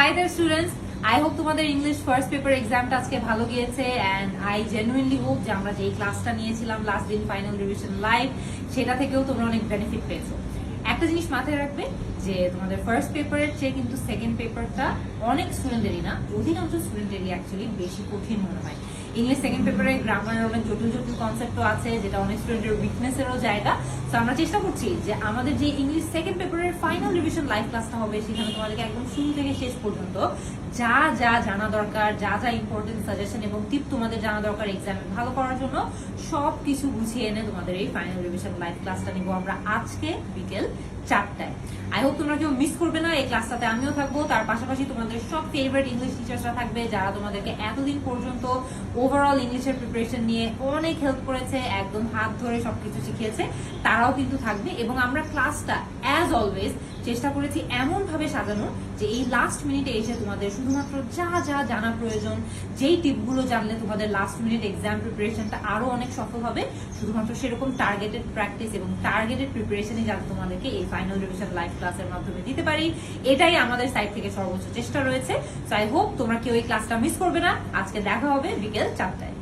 High there students, I hope তোমাদের English first paper এক্সামটা আজকে ভালো গিয়েছে অ্যান্ড আই জেনুইনলি হোপ যে আমরা যেই ক্লাসটা নিয়েছিলাম লাস্ট দিন ফাইনাল রিভিশন লাইভ সেটা থেকেও তোমরা অনেক বেনিফিট পেয়েছো। একটা জিনিস মাথায় রাখবে যে তোমাদের ফার্স্ট পেপারের চেয়ে কিন্তু সেকেন্ড পেপারটা অনেক স্টুডেন্টেরই না, অধিকাংশ স্টুডেন্টেরই অ্যাকচুয়ালি বেশি কঠিন মনে হয়। ইংলিশ সেকেন্ড পেপারে গ্রামারের অনেক জটিল জটিল কনসেপ্টও আছে, যেটা অনেক স্টুডেন্টের উইকনেসেরও জায়গা। তো আমরা চেষ্টা করছি যে আমাদের যে ইংলিশ সেকেন্ড পেপারের ফাইনাল রিভিশন লাইভ ক্লাসটা হবে সেখানে তোমাদেরকে একদম শুরু থেকে শেষ পর্যন্ত যা যা জানা দরকার, যা যা ইম্পর্টেন্ট সাজেশন এবং টিপ তোমাদের জানা দরকার এক্সামে ভালো করার জন্য সবকিছু গুছিয়ে এনে তোমাদের এই ফাইনাল রিভিশন লাইভ ক্লাসটা নিব আমরা আজকে বিকেল 4টায়। আই হোপ তোমরা কেউ মিস করবে না। এই ক্লাসটাতে আমিও থাকবো, তার পাশাপাশি তোমাদের সব ফেভারিট ইংলিশ টিচার্সরা থাকবে যারা তোমাদেরকে এতদিন পর্যন্ত ওভারঅল ইংলিশের প্রিপারেশন নিয়ে অনেক হেল্প করেছে, একদম হাত ধরে সবকিছু শিখিয়েছে, তারাও কিন্তু থাকবে। এবং আমরা ক্লাসটা অ্যাজ অলওয়েজ চেষ্টা করেছি এমন ভাবে সাজানো যে এই লাস্ট মিনিটে এসে তোমাদের শুধুমাত্র যা যা জানা প্রয়োজন, যেই টিপগুলো জানলে তোমাদের লাস্ট মিনিট এক্সাম প্রিপারেশনটা আরো অনেক সফল হবে, শুধুমাত্র সেরকম টার্গেটেড প্র্যাকটিস এবং টার্গেটেড প্রিপারেশনই যাতে তোমাদেরকে এই ফাইনাল রিভিশন লাইভ ক্লাসের মাধ্যমে দিতে পারি, এটাই আমাদের সাইড থেকে সর্বোচ্চ চেষ্টা রয়েছে। সো আই হোপ তোমরা কেউ এই ক্লাসটা মিস করবে না। আজকে দেখা হবে বিকেল 4টায়।